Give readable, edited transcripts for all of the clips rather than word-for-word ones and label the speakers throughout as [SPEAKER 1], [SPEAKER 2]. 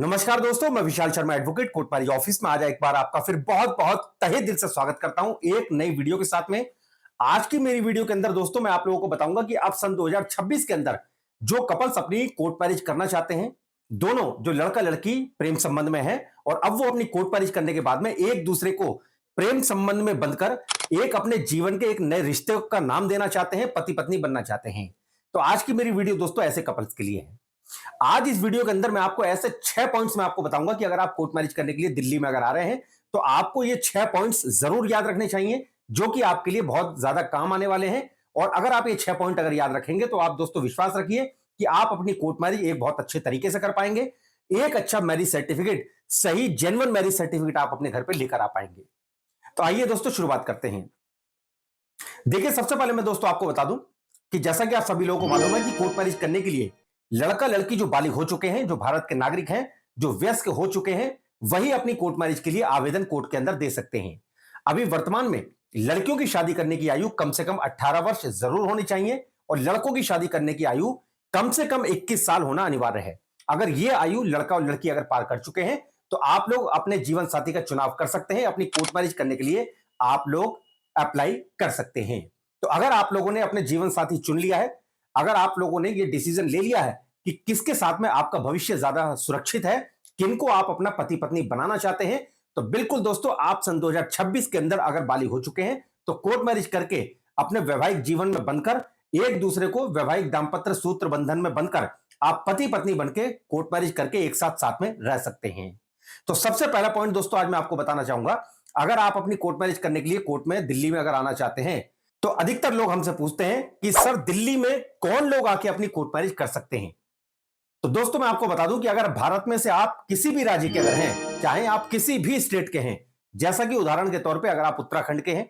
[SPEAKER 1] नमस्कार दोस्तों, मैं विशाल शर्मा एडवोकेट कोटपारी ऑफिस में आज एक बार आपका फिर बहुत बहुत तहे दिल से स्वागत करता हूं एक नई वीडियो के साथ में। आज की मेरी वीडियो के अंदर दोस्तों मैं आप लोगों को बताऊंगा कि अब सन 2026 के अंदर जो कपल्स अपनी कोर्ट मैरिज करना चाहते हैं, दोनों जो लड़का लड़की प्रेम संबंध में है और अब वो अपनी कोर्ट मैरिज करने के बाद में एक दूसरे को प्रेम संबंध में बंधकर एक अपने जीवन के एक नए रिश्ते का नाम देना चाहते हैं, पति पत्नी बनना चाहते हैं। तो आज की मेरी वीडियो दोस्तों ऐसे कपल्स के लिए है। आज इस वीडियो के अंदर मैं आपको ऐसे 6 पॉइंट्स में आपको बताऊंगा कि अगर आप कोर्ट मैरिज करने के लिए दिल्ली में अगर आ रहे हैं तो आपको ये 6 पॉइंट्स जरूर याद रखने चाहिए, जो कि आपके लिए बहुत ज्यादा काम आने वाले हैं। और अगर आप ये 6 पॉइंट अगर याद रखेंगे तो आप दोस्तों विश्वास रखिए कि आप अपनी कोर्ट मैरिज एक बहुत अच्छे तरीके से कर पाएंगे। एक अच्छा मैरिज सर्टिफिकेट, सही जेन्युइन मैरिज सर्टिफिकेट आप अपने घर पे लेकर आ पाएंगे। तो आइए दोस्तों शुरुआत करते हैं। देखिए, सबसे पहले मैं दोस्तों आपको बता दूं कि जैसा कि आप सभी लोगों को मालूम है कि कोर्ट मैरिज करने के लिए लड़का लड़की जो बालिग हो चुके हैं, जो भारत के नागरिक हैं, जो वयस्क हो चुके हैं, वही अपनी कोर्ट मैरिज के लिए आवेदन कोर्ट के अंदर दे सकते हैं। अभी वर्तमान में लड़कियों की शादी करने की आयु कम से कम 18 वर्ष जरूर होनी चाहिए और लड़कों की शादी करने की आयु कम से कम 21 साल होना अनिवार्य है। अगर यह आयु लड़का और लड़की अगर पार कर चुके हैं तो आप लोग अपने जीवन साथी का चुनाव कर सकते हैं। अपनी कोर्ट मैरिज करने के लिए आप लोग अप्लाई कर सकते हैं। तो अगर आप लोगों ने अपने जीवन साथी चुन लिया है, अगर आप लोगों ने ये डिसीजन ले लिया है कि किसके साथ में आपका भविष्य ज्यादा सुरक्षित है, किनको आप अपना पति पत्नी बनाना चाहते हैं, तो बिल्कुल दोस्तों आप सन 2026 के अंदर अगर बालिग हो चुके हैं तो कोर्ट मैरिज करके अपने वैवाहिक जीवन में बनकर एक दूसरे को वैवाहिक दाम्पत्य सूत्र बंधन में बनकर आप पति पत्नी बनके कोर्ट मैरिज करके एक साथ साथ में रह सकते हैं। तो सबसे पहला पॉइंट दोस्तों आज मैं आपको बताना चाहूंगा, अगर आप अपनी कोर्ट मैरिज करने के लिए कोर्ट में दिल्ली में अगर आना चाहते हैं तो अधिकतर लोग हमसे पूछते हैं कि सर दिल्ली में कौन लोग आके अपनी कोर्ट मैरिज कर सकते हैं। तो दोस्तों मैं आपको बता दूं कि अगर भारत में से आप किसी भी राज्य के अगर हैं, चाहे आप किसी भी स्टेट के हैं, जैसा कि उदाहरण के तौर पे अगर आप उत्तराखंड के हैं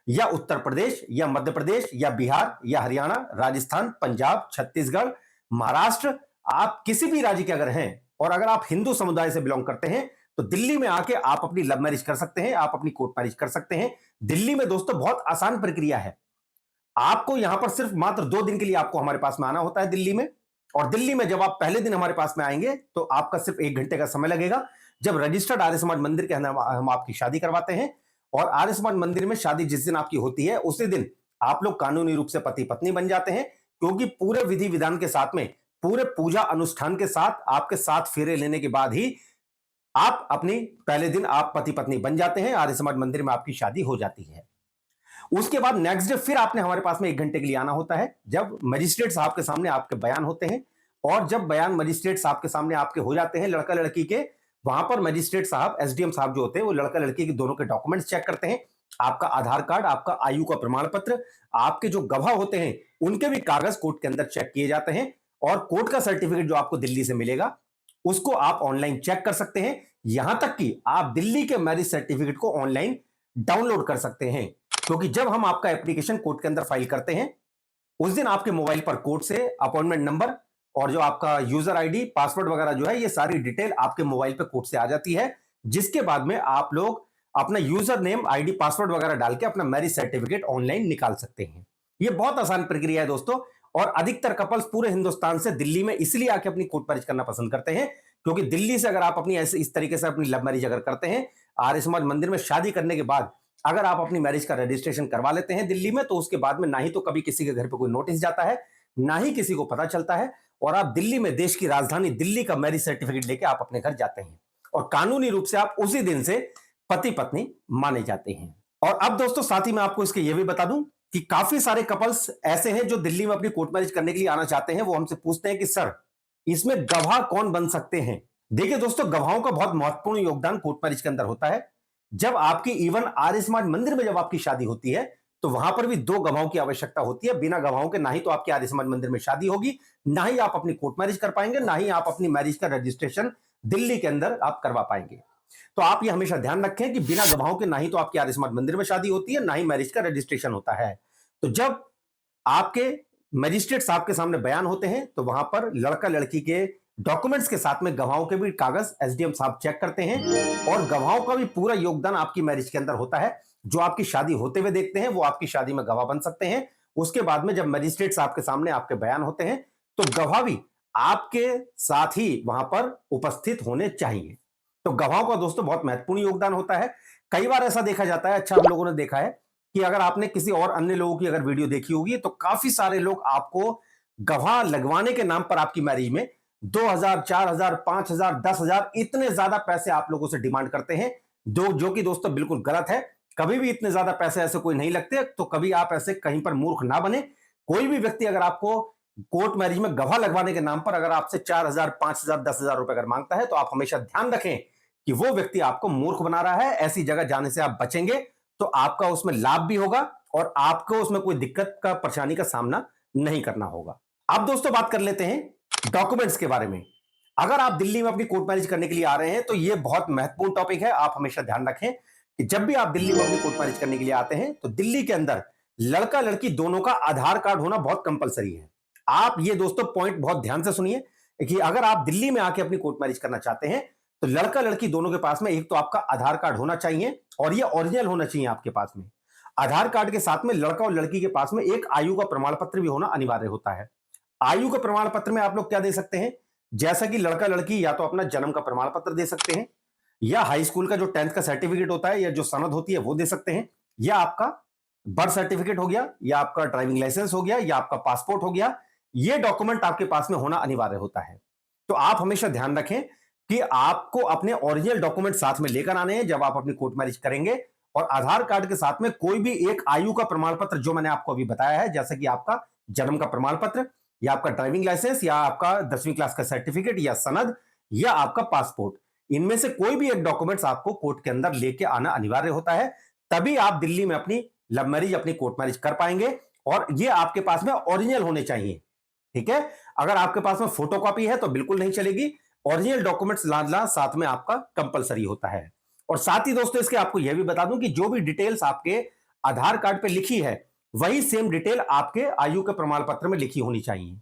[SPEAKER 1] या उत्तर प्रदेश या मध्य प्रदेश या बिहार या हरियाणा, राजस्थान, पंजाब, छत्तीसगढ़, महाराष्ट्र, आप किसी भी राज्य के अगर हैं और अगर आप हिंदू समुदाय से बिलोंग करते हैं तो दिल्ली में आके आप अपनी लव मैरिज कर सकते हैं, आप अपनी कोर्ट मैरिज कर सकते हैं। दिल्ली में दोस्तों बहुत आसान प्रक्रिया है। आपको यहां पर सिर्फ मात्र 2 दिन के लिए आपको हमारे पास में आना होता है दिल्ली में। और दिल्ली में जब आप पहले दिन हमारे पास में आएंगे तो आपका सिर्फ 1 घंटे का समय लगेगा। जब रजिस्टर्ड आर्य समाज मंदिर के अंदर हम आपकी शादी करवाते हैं और आर्य समाज मंदिर में शादी जिस दिन आपकी होती है उसी दिन आप लोग कानूनी रूप से पति पत्नी बन जाते हैं, क्योंकि पूरे विधि विधान के साथ में, पूरे पूजा अनुष्ठान के साथ, आपके साथ फेरे लेने के बाद ही आप अपनी पहले दिन आप पति पत्नी बन जाते हैं। आर्य समाज मंदिर में आपकी शादी हो जाती है। उसके बाद नेक्स्ट डे फिर आपने हमारे पास में 1 घंटे के लिए आना होता है, जब मजिस्ट्रेट साहब के सामने आपके बयान होते हैं। और जब बयान मजिस्ट्रेट साहब के सामने आपके हो जाते हैं लड़का लड़की के, वहां पर मजिस्ट्रेट साहब, एसडीएम साहब जो होते हैं वो लड़का लड़की के दोनों के डॉक्यूमेंट्स चेक करते हैं। आपका आधार कार्ड, आपका आयु का प्रमाण पत्र, आपके जो गवाह होते हैं उनके भी कागज कोर्ट के अंदर चेक किए जाते हैं। और कोर्ट का सर्टिफिकेट जो आपको दिल्ली से मिलेगा उसको आप ऑनलाइन चेक कर सकते हैं। यहां तक कि आप दिल्ली के मैरिज सर्टिफिकेट को ऑनलाइन डाउनलोड कर सकते हैं, क्योंकि जब हम आपका एप्लीकेशन कोर्ट के अंदर फाइल करते हैं उस दिन आपके मोबाइल पर कोर्ट से अपॉइंटमेंट नंबर और जो आपका यूजर आईडी, पासवर्ड वगैरह जो है, ये सारी डिटेल आपके मोबाइल पे कोर्ट से आ जाती है। जिसके बाद में आप लोग अपना यूजर नेम, आईडी, पासवर्ड वगैरह डाल के अपना मैरिज सर्टिफिकेट ऑनलाइन निकाल सकते हैं। ये बहुत आसान प्रक्रिया है दोस्तों। और अधिकतर कपल्स पूरे हिंदुस्तान से दिल्ली में इसलिए आके अपनी कोर्ट मैरिज करना पसंद करते हैं, क्योंकि दिल्ली से अगर आप अपनी ऐसे इस तरीके से अपनी लव मैरिज अगर करते हैं, आर्य समाज मंदिर में शादी करने के बाद अगर आप अपनी मैरिज का रजिस्ट्रेशन करवा लेते हैं दिल्ली में, तो उसके बाद में ना ही तो कभी किसी के घर पे कोई नोटिस जाता है, ना ही किसी को पता चलता है, और आप दिल्ली में, देश की राजधानी दिल्ली का मैरिज सर्टिफिकेट लेके आप अपने घर जाते हैं और कानूनी रूप से आप उसी दिन से पति पत्नी माने जाते हैं। और अब दोस्तों साथ ही मैं आपको इसके ये भी बता दूं कि काफी सारे कपल्स ऐसे हैं जो दिल्ली में अपनी कोर्ट मैरिज करने के लिए आना चाहते हैं। वो हमसे पूछते हैं कि सर इसमें गवाह कौन बन सकते हैं। देखिए दोस्तों, गवाहों का बहुत महत्वपूर्ण योगदान कोर्ट मैरिज के अंदर होता है। जब आपकी इवन आर्य समाज मंदिर में जब आपकी शादी होती है तो वहां पर भी 2 गवाहों की आवश्यकता होती है। बिना गवाहों के ना ही तो आपकी आर्य समाज मंदिर में शादी होगी, ना ही आप अपनी कोर्ट मैरिज कर पाएंगे, ना ही आप अपनी मैरिज का रजिस्ट्रेशन दिल्ली के अंदर आप करवा पाएंगे। तो आप ये हमेशा ध्यान रखें कि बिना गवाहों के ना ही तो आपकी आर्य समाज मंदिर में शादी होती है, ना ही मैरिज का रजिस्ट्रेशन होता है। तो जब आपके मजिस्ट्रेट साहब के सामने बयान होते हैं तो वहां पर लड़का लड़की के डॉक्यूमेंट्स के साथ में गवाहों के भी कागज एसडीएम साहब चेक करते हैं और गवाहों का भी पूरा योगदान आपकी मैरिज के अंदर होता है। जो आपकी शादी होते हुए देखते हैं वो आपकी शादी में गवाह बन सकते हैं। उसके बाद में जब मजिस्ट्रेट साहब के सामने आपके बयान होते हैं तो गवाह भी आपके साथ ही वहां पर उपस्थित होने चाहिए। तो गवाहों का दोस्तों बहुत महत्वपूर्ण योगदान होता है। कई बार ऐसा देखा जाता है, अच्छा हम लोगों ने देखा है कि अगर आपने किसी और अन्य लोगों की अगर वीडियो देखी होगी तो काफी सारे लोग आपको गवाह लगवाने के नाम पर आपकी मैरिज में 2000, 4000, 5000, 10,000 इतने ज्यादा पैसे आप लोगों से डिमांड करते हैं, जो कि दोस्तों बिल्कुल गलत है। कभी भी इतने ज्यादा पैसे ऐसे कोई नहीं लगते, तो कभी आप ऐसे कहीं पर मूर्ख ना बने। कोई भी व्यक्ति अगर आपको कोर्ट मैरिज में गवाह लगवाने के नाम पर अगर आपसे 4000, 5000, 10,000 रुपए अगर मांगता है, तो आप हमेशा ध्यान रखें कि वो व्यक्ति आपको मूर्ख बना रहा है। ऐसी जगह जाने से आप बचेंगे तो आपका उसमें लाभ भी होगा और आपको उसमें कोई दिक्कत का परेशानी का सामना नहीं करना होगा। अब दोस्तों बात कर लेते हैं डॉक्यूमेंट्स के बारे में। अगर आप दिल्ली में अपनी कोर्ट मैरिज करने के लिए आ रहे हैं तो यह बहुत महत्वपूर्ण टॉपिक है। आप हमेशा ध्यान रखें कि जब भी आप दिल्ली में अपनी कोर्ट मैरिज करने के लिए आते हैं तो दिल्ली के अंदर लड़का लड़की दोनों का आधार कार्ड होना बहुत कंपलसरी है। आप ये दोस्तों पॉइंट बहुत ध्यान से सुनिए कि अगर आप दिल्ली में आके अपनी कोर्ट मैरिज करना चाहते हैं तो लड़का लड़की दोनों के पास में एक तो आपका आधार कार्ड होना चाहिए और ये ओरिजिनल होना चाहिए आपके पास में। आधार कार्ड के साथ में लड़का और लड़की के पास में एक आयु का प्रमाण पत्र भी होना अनिवार्य होता है। आयु के प्रमाण पत्र में आप लोग क्या दे सकते हैं, जैसा कि लड़का लड़की या तो अपना जन्म का प्रमाण पत्र दे सकते हैं, या हाई स्कूल का जो 10th का सर्टिफिकेट होता है या जो सनद होती है वो दे सकते हैं, या आपका बर्थ सर्टिफिकेट हो गया, या आपका ड्राइविंग लाइसेंस हो गया, या आपका पासपोर्ट हो गया। ये डॉक्यूमेंट आपके पास में होना अनिवार्य होता है। तो आप हमेशा ध्यान रखें कि आपको अपने ओरिजिनल डॉक्यूमेंट साथ में लेकर आने हैं जब आप अपनी कोर्ट मैरिज करेंगे। और आधार कार्ड के साथ में कोई भी एक आयु का प्रमाण पत्र जो मैंने आपको अभी बताया है, जैसे कि आपका जन्म का प्रमाण पत्र, या आपका ड्राइविंग लाइसेंस, या आपका 10वीं क्लास का सर्टिफिकेट या सनद, या आपका पासपोर्ट, इनमें से कोई भी एक डॉक्यूमेंट्स आपको कोर्ट के अंदर लेके आना अनिवार्य होता है। तभी आप दिल्ली में अपनी लव मैरिज, अपनी कोर्ट मैरिज कर पाएंगे। और ये आपके पास में ओरिजिनल होने चाहिए, ठीक है। अगर आपके पास में फोटोकॉपी है तो बिल्कुल नहीं चलेगी। ओरिजिनल डॉक्यूमेंट्स लाना साथ में आपका कंपलसरी होता है। और साथ ही दोस्तों इसके आपको यह भी बता दूं कि जो भी डिटेल्स आपके आधार कार्ड पे लिखी है वही सेम डिटेल आपके आयु के प्रमाण पत्र में लिखी होनी चाहिए।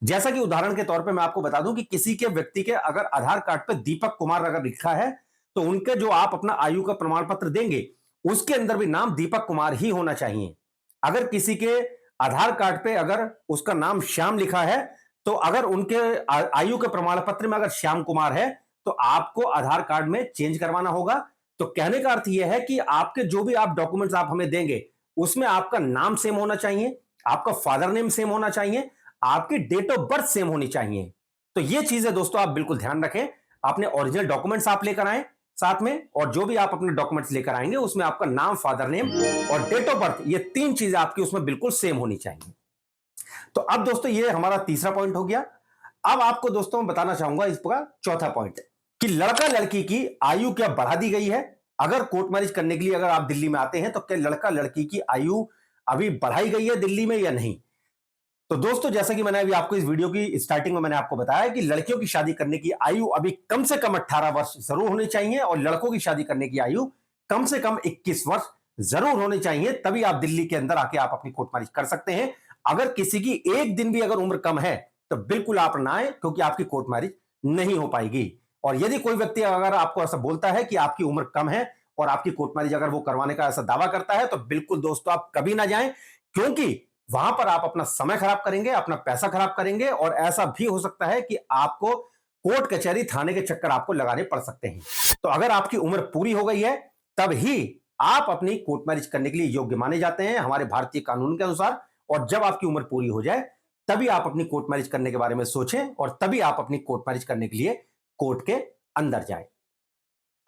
[SPEAKER 1] जैसा कि उदाहरण के तौर पे मैं आपको बता दूं कि किसी के व्यक्ति के अगर आधार कार्ड पे दीपक कुमार अगर लिखा है तो उनके जो आप अपना आयु का प्रमाण पत्र देंगे उसके अंदर भी नाम दीपक कुमार ही होना चाहिए। अगर किसी के आधार कार्ड पे अगर उसका नाम श्याम लिखा है तो अगर उनके आयु के प्रमाण पत्र में अगर श्याम कुमार है तो आपको आधार कार्ड में चेंज करवाना होगा। तो कहने का अर्थ यह है कि आपके जो भी आप डॉक्यूमेंट्स आप हमें देंगे उसमें आपका नाम सेम होना चाहिए, आपका फादर नेम सेम होना चाहिए, आपकी डेट ऑफ बर्थ सेम होनी चाहिए। तो ये चीजें दोस्तों आप बिल्कुल ध्यान रखें। अपने ओरिजिनल डॉक्यूमेंट्स आप लेकर आए साथ में, और जो भी आप अपने डॉक्यूमेंट्स लेकर आएंगे उसमें आपका नाम, फादर नेम और डेट ऑफ बर्थ, ये तीन चीजें आपकी उसमें बिल्कुल सेम होनी चाहिए। तो अब दोस्तों ये हमारा तीसरा पॉइंट हो गया। अब आपको दोस्तों मैं बताना चाहूंगा इसका चौथा पॉइंट कि लड़का लड़की की आयु क्या बढ़ा दी गई है। अगर कोर्ट मैरिज करने के लिए अगर आप दिल्ली में आते हैं तो क्या लड़का लड़की की आयु अभी बढ़ाई गई है दिल्ली में या नहीं। तो दोस्तों जैसा कि मैंने अभी आपको इस वीडियो की स्टार्टिंग में मैंने आपको बताया कि लड़कियों की शादी करने की आयु अभी कम से कम 18 वर्ष जरूर होनी चाहिए और लड़कों की शादी करने की आयु कम से कम 21 वर्ष जरूर होनी चाहिए। तभी आप दिल्ली के अंदर आके आप अपनी कोर्ट मैरिज कर सकते हैं। अगर किसी की एक दिन भी अगर उम्र कम है तो बिल्कुल आप ना आए, क्योंकि आपकी कोर्ट मैरिज नहीं हो पाएगी। और यदि कोई व्यक्ति अगर आपको ऐसा बोलता है कि आपकी उम्र कम है और आपकी कोर्ट मैरिज अगर वो करवाने का ऐसा दावा करता है तो बिल्कुल दोस्तों आप कभी ना जाएं, क्योंकि वहां पर आप अपना समय खराब करेंगे, अपना पैसा खराब करेंगे और ऐसा भी हो सकता है कि आपको कोर्ट कचहरी थाने के चक्कर आपको लगाने पड़ सकते हैं। तो अगर आपकी उम्र पूरी हो गई है तब ही आप अपनी कोर्ट मैरिज करने के लिए योग्य माने जाते हैं हमारे भारतीय कानून के अनुसार। और जब आपकी उम्र पूरी हो जाए तभी आप अपनी कोर्ट मैरिज करने के बारे में सोचें और तभी आप अपनी कोर्ट मैरिज करने के लिए कोर्ट के अंदर जाएं।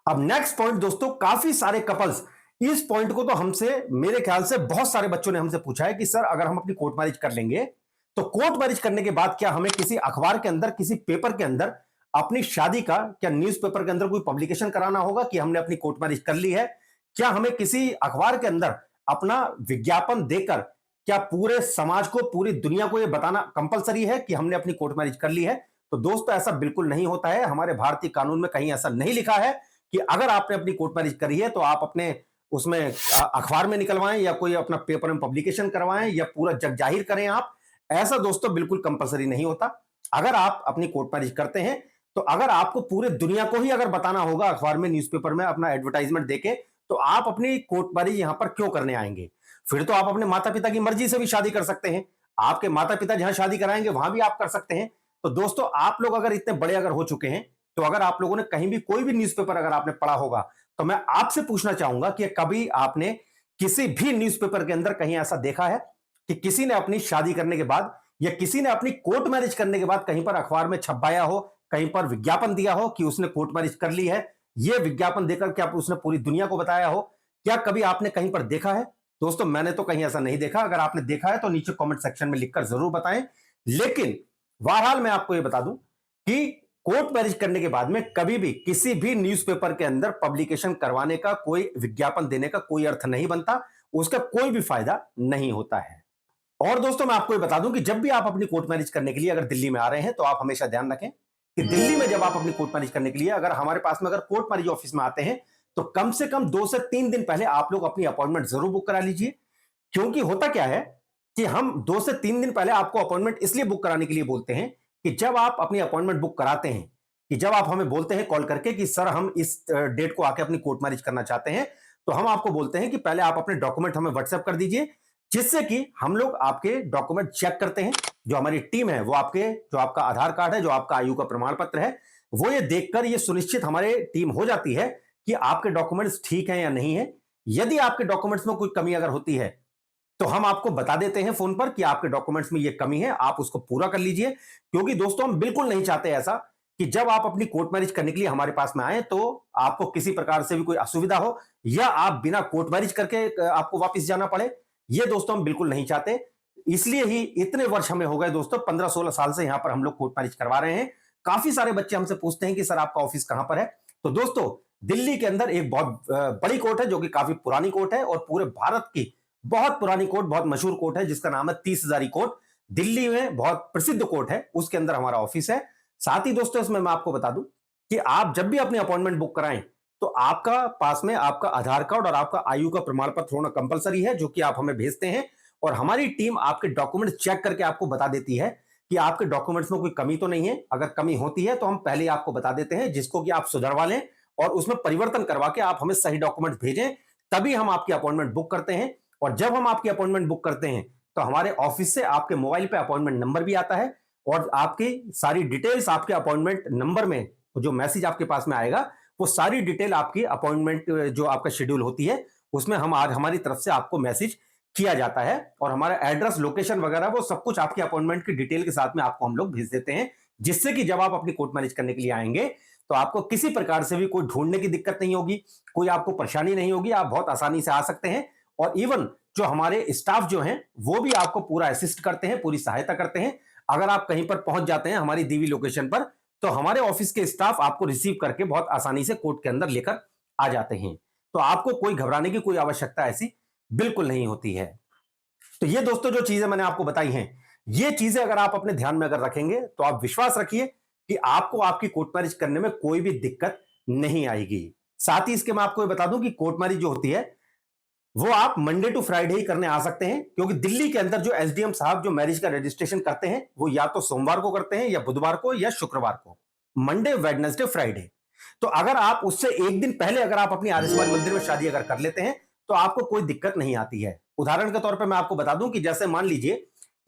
[SPEAKER 1] अब नेक्स्ट पॉइंट दोस्तों, काफी सारे कपल्स इस पॉइंट को तो हमसे, मेरे ख्याल से बहुत सारे बच्चों ने हमसे पूछा है कि सर अगर हम अपनी कोर्ट मैरिज कर लेंगे तो कोर्ट मैरिज करने के बाद क्या हमें किसी अखबार के अंदर, किसी पेपर के अंदर अपनी शादी का, क्या न्यूज़पेपर के अंदर कोई पब्लिकेशन कराना होगा कि हमने अपनी कोर्ट मैरिज कर ली है। क्या हमें किसी अखबार के अंदर अपना विज्ञापन देकर क्या पूरे समाज को, पूरी दुनिया को यह बताना कंपलसरी है कि हमने अपनी कोर्ट मैरिज कर ली है। तो दोस्तों ऐसा बिल्कुल नहीं होता है। हमारे भारतीय कानून में कहीं ऐसा नहीं लिखा है कि अगर आपने अपनी कोर्ट मैरिज करी है तो आप अपने उसमें अखबार में निकलवाएं या कोई अपना पेपर में पब्लिकेशन करवाएं या पूरा जग जाहिर करें आप। ऐसा दोस्तों बिल्कुल कंपलसरी नहीं होता। अगर आप अपनी कोर्ट मैरिज करते हैं तो अगर आपको पूरे दुनिया को ही अगर बताना होगा अखबार में, न्यूज़पेपर में अपना एडवर्टाइजमेंट देके, तो आप अपनी कोर्ट मैरिज यहां पर क्यों करने आएंगे। फिर तो आप अपने माता पिता की मर्जी से भी शादी कर सकते हैं। आपके माता पिता जहां शादी कराएंगे वहां भी आप कर सकते हैं। तो दोस्तों आप लोग अगर इतने बड़े अगर हो चुके हैं, तो अगर आप लोगों ने कहीं भी कोई भी न्यूज़पेपर अगर आपने पढ़ा होगा, तो मैं आपसे पूछना चाहूंगा कि कभी आपने किसी भी न्यूज़पेपर के अंदर कहीं ऐसा देखा है कि किसी ने अपनी शादी करने के बाद या किसी ने अपनी कोर्ट मैरिज करने के बाद कहीं पर अखबार में छपाया हो, कहीं पर विज्ञापन दिया हो कि उसने कोर्ट मैरिज कर ली है। यह विज्ञापन देकर क्या उसने पूरी दुनिया को बताया हो? क्या कभी आपने कहीं पर देखा है? दोस्तों मैंने तो कहीं ऐसा नहीं देखा। अगर आपने देखा है तो नीचे कमेंट सेक्शन में लिखकर जरूर बताएं। लेकिन बहरहाल मैं आपको यह बता दूं कि कोर्ट मैरिज करने के बाद में कभी भी किसी भी न्यूज़पेपर के अंदर पब्लिकेशन करवाने का, कोई विज्ञापन देने का कोई अर्थ नहीं बनता, उसका कोई भी फायदा नहीं होता है। और दोस्तों मैं आपको ये बता दूं कि जब भी आप अपनी कोर्ट मैरिज करने के लिए अगर दिल्ली में आ रहे हैं, तो आप हमेशा ध्यान रखें कि दिल्ली में जब आप अपनी कोर्ट मैरिज करने के लिए अगर हमारे पास में अगर कोर्ट मैरिज ऑफिस में आते हैं, तो कम से कम 2 से 3 दिन पहले आप लोग अपनी अपॉइंटमेंट जरूर बुक करा लीजिए। क्योंकि होता क्या है कि हम 2 से 3 दिन पहले आपको अपॉइंटमेंट इसलिए बुक कराने के लिए बोलते हैं कि जब आप अपनी अपॉइंटमेंट बुक कराते हैं, कि जब आप हमें बोलते हैं कॉल करके कि सर हम इस डेट को आके अपनी कोर्ट मैरिज करना चाहते हैं, तो हम आपको बोलते हैं कि पहले आप अपने डॉक्यूमेंट हमें व्हाट्सएप कर दीजिए, जिससे कि हम लोग आपके डॉक्यूमेंट चेक करते हैं। जो हमारी टीम है वो आपके, जो आपका आधार कार्ड है, जो आपका आयु का प्रमाण पत्र है, वो ये देखकर ये सुनिश्चित हमारे टीम हो जाती है कि आपके डॉक्यूमेंट्स ठीक हैं या नहीं है। यदि आपके डॉक्यूमेंट्स में कोई कमी अगर होती है, तो हम आपको बता देते हैं फोन पर कि आपके डॉक्यूमेंट्स में ये कमी है, आप उसको पूरा कर लीजिए। क्योंकि दोस्तों हम बिल्कुल नहीं चाहते ऐसा कि जब आप अपनी कोर्ट मैरिज करने के लिए हमारे पास में आए, तो आपको किसी प्रकार से भी कोई असुविधा हो या आप बिना कोर्ट मैरिज करके आपको वापस जाना पड़े। ये दोस्तों हम बिल्कुल नहीं चाहते। इसलिए ही इतने वर्ष हमें हो गए दोस्तों, 15-16 साल से यहां पर हम लोग कोर्ट मैरिज करवा रहे हैं। काफी सारे बच्चे हमसे पूछते हैं कि सर आपका ऑफिस कहां पर है। तो दोस्तों दिल्ली के अंदर एक बहुत बड़ी कोर्ट है, जो कि काफी पुरानी कोर्ट है और पूरे भारत की बहुत पुरानी कोर्ट, बहुत मशहूर कोर्ट है, जिसका नाम है 30 हजारी कोर्ट। दिल्ली में बहुत प्रसिद्ध कोर्ट है, उसके अंदर हमारा ऑफिस है। साथ ही दोस्तों इसमें मैं आपको बता दूं कि आप जब भी अपनी अपॉइंटमेंट बुक कराएं, तो आपका पास में आपका आधार कार्ड और आपका आयु का प्रमाण पत्र होना कंपलसरी है, जो कि आप हमें भेजते हैं। और हमारी टीम आपके डॉक्यूमेंट चेक करके आपको बता देती है कि आपके डॉक्यूमेंट्स में कोई कमी तो नहीं है। अगर कमी होती है तो हम पहले आपको बता देते हैं, जिसको कि आप सुधरवा लें और उसमें परिवर्तन करवा के आप हमें सही डॉक्यूमेंट भेजें, तभी हम आपकी अपॉइंटमेंट बुक करते हैं। और जब हम आपकी अपॉइंटमेंट बुक करते हैं, तो हमारे ऑफिस से आपके मोबाइल पे अपॉइंटमेंट नंबर भी आता है और आपकी सारी डिटेल्स आपके अपॉइंटमेंट नंबर में जो मैसेज आपके पास में आएगा, वो सारी डिटेल आपकी अपॉइंटमेंट जो आपका शेड्यूल होती है, उसमें हम आज हमारी तरफ से आपको मैसेज किया जाता है। और हमारा एड्रेस, लोकेशन वगैरह वो सब कुछ आपकी अपॉइंटमेंट की डिटेल के साथ में आपको हम लोग भेज देते हैं, जिससे कि जब आप अपनी कोर्ट मैरिज करने के लिए आएंगे, तो आपको किसी प्रकार से भी कोई ढूंढने की दिक्कत नहीं होगी, कोई आपको परेशानी नहीं होगी, आप बहुत आसानी से आ सकते हैं। और इवन जो हमारे स्टाफ जो हैं, वो भी आपको पूरा असिस्ट करते हैं, पूरी सहायता करते हैं। अगर आप कहीं पर पहुंच जाते हैं हमारी दी हुई लोकेशन पर, तो हमारे ऑफिस के स्टाफ आपको रिसीव करके बहुत आसानी से कोर्ट के अंदर लेकर आ जाते हैं। तो आपको कोई घबराने की कोई आवश्यकता ऐसी बिल्कुल नहीं होती है। तो ये दोस्तों जो चीजें मैंने आपको बताई हैं, ये चीजें अगर आप अपने ध्यान में अगर रखेंगे, तो आप विश्वास रखिए कि आपको आपकी कोर्ट मैरिज करने में कोई भी दिक्कत नहीं आएगी। साथ ही इसके मैं आपको ये बता दूं कि कोर्ट मैरिज जो होती है, वो आप मंडे टू फ्राइडे ही करने आ सकते हैं। क्योंकि दिल्ली के अंदर जो एसडीएम साहब जो मैरिज का रजिस्ट्रेशन करते हैं, वो या तो सोमवार को करते हैं या बुधवार को या शुक्रवार को, मंडे, वेडनेसडे, फ्राइडे। तो अगर आप उससे एक दिन पहले अगर आप अपनी आर्य समाज मंदिर में शादी अगर कर लेते हैं, तो आपको कोई दिक्कत नहीं आती है। उदाहरण के तौर पर मैं आपको बता दूं कि जैसे मान लीजिए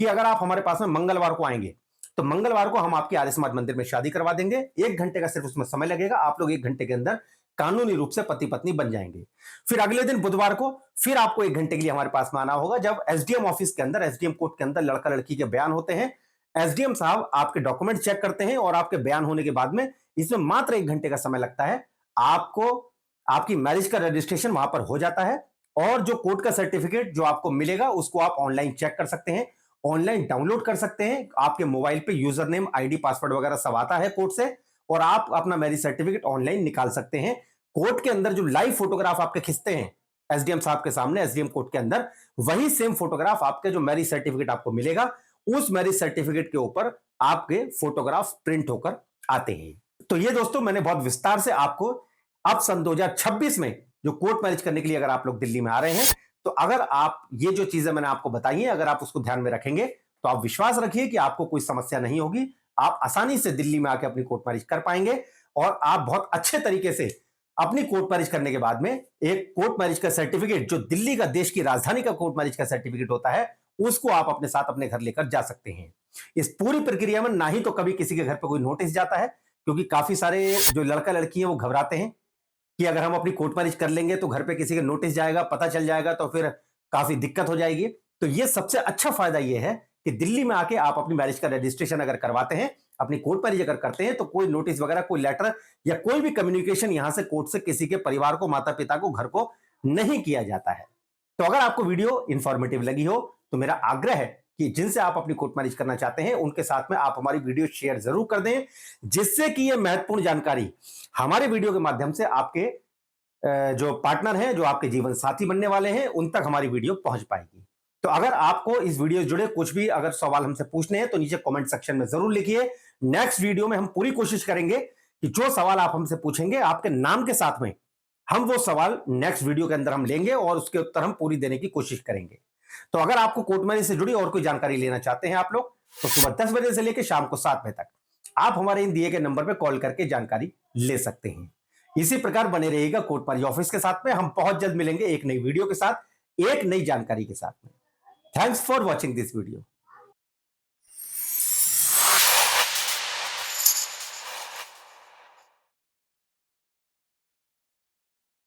[SPEAKER 1] कि अगर आप हमारे पास में मंगलवार को आएंगे, तो मंगलवार को हम आपकी आर्य समाज मंदिर में शादी करवा देंगे। 1 घंटे का सिर्फ उसमें समय लगेगा, आप लोग 1 घंटे के अंदर कानूनी रूप से पति पत्नी बन जाएंगे। फिर अगले दिन बुधवार को फिर आपको 1 घंटे के लिए हमारे पास में आना होगा, जब एसडीएम ऑफिस के अंदर, एसडीएम कोर्ट के अंदर लड़का लड़की के बयान होते हैं। एसडीएम साहब आपके डॉक्यूमेंट चेक करते हैं और आपके बयान होने के बाद में इसमें मात्र 1 घंटे का समय लगता है। आपको आपकी मैरिज का रजिस्ट्रेशन वहां पर हो जाता है और जो कोर्ट का सर्टिफिकेट जो आपको मिलेगा, उसको आप ऑनलाइन चेक कर सकते हैं, ऑनलाइन डाउनलोड कर सकते हैं। आपके मोबाइल पे यूजर नेम, आईडी, पासवर्ड वगैरह सब आता है कोर्ट से, और आप अपना मैरिज सर्टिफिकेट ऑनलाइन निकाल सकते हैं। कोर्ट के अंदर जो लाइव फोटोग्राफ आपके खिंचते हैं एसडीएम साहब के सामने, एसडीएम कोर्ट के अंदर, वही सेम फोटोग्राफ आपके जो मैरिज सर्टिफिकेट आपको मिलेगा, उस मैरिज सर्टिफिकेट के ऊपर आपके फोटोग्राफ प्रिंट होकर आते हैं। तो ये दोस्तों मैंने बहुत विस्तार से आपको अब सन 2026 में जो कोर्ट मैरिज करने के लिए अगर आप लोग दिल्ली में आ रहे हैं, तो अगर आप ये जो चीजें मैंने आपको बताई हैं, अगर आप उसको ध्यान में रखेंगे, तो आप विश्वास रखिए कि आपको कोई समस्या नहीं होगी। आप आसानी से दिल्ली में आके अपनी कोर्ट मैरिज कर पाएंगे और आप बहुत अच्छे तरीके से अपनी कोर्ट मैरिज करने के बाद में एक कोर्ट मैरिज का सर्टिफिकेट, जो दिल्ली का, देश की राजधानी का कोर्ट मैरिज का सर्टिफिकेट होता है, उसको आप अपने साथ अपने घर लेकर जा सकते हैं। इस पूरी प्रक्रिया में ना ही तो कभी किसी के घर पे कोई नोटिस जाता है, क्योंकि काफी सारे जो लड़का लड़की है वो घबराते हैं कि अगर हम अपनी कोर्ट मैरिज कर लेंगे तो घर पे किसी का नोटिस जाएगा, पता चल जाएगा तो फिर काफी दिक्कत हो जाएगी। तो ये सबसे अच्छा फायदा ये है कि दिल्ली में आके आप अपनी मैरिज का रजिस्ट्रेशन अगर करवाते हैं, अपनी कोर्ट मैरिज अगर करते हैं, तो कोई नोटिस वगैरह, कोई लेटर या कोई भी कम्युनिकेशन यहां से कोर्ट से किसी के परिवार को, माता पिता को, घर को नहीं किया जाता है। तो अगर आपको वीडियो इंफॉर्मेटिव लगी हो तो मेरा आग्रह है कि जिनसे आप अपनी कोर्ट मैरिज करना चाहते हैं उनके साथ में आप हमारी वीडियो शेयर जरूर कर दें, जिससे कि यह महत्वपूर्ण जानकारी हमारे वीडियो के माध्यम से आपके जो पार्टनर हैं, जो आपके जीवन साथी बनने वाले हैं, उन तक हमारी वीडियो पहुंच पाएगी। तो अगर आपको इस वीडियो से जुड़े कुछ भी अगर सवाल हमसे पूछने हैं तो नीचे कमेंट सेक्शन में जरूर लिखिए। नेक्स्ट वीडियो में हम पूरी कोशिश करेंगे कि जो सवाल आप हमसे पूछेंगे आपके नाम के साथ में हम वो सवाल नेक्स्ट वीडियो के अंदर हम लेंगे और उसके उत्तर हम पूरी देने की कोशिश करेंगे। तो अगर आपको कोर्ट मैरिज से जुड़ी और कोई जानकारी लेना चाहते हैं आप लोग, तो सुबह 10 बजे से लेकर शाम को 7 बजे तक आप हमारे इन दिए गए नंबर पर कॉल करके जानकारी ले सकते हैं। इसी प्रकार बने रहिएगा कोर्ट मैरिज ऑफिस के साथ में। हम बहुत जल्द मिलेंगे एक नई वीडियो के साथ, एक नई जानकारी के साथ में। Thanks for watching this video.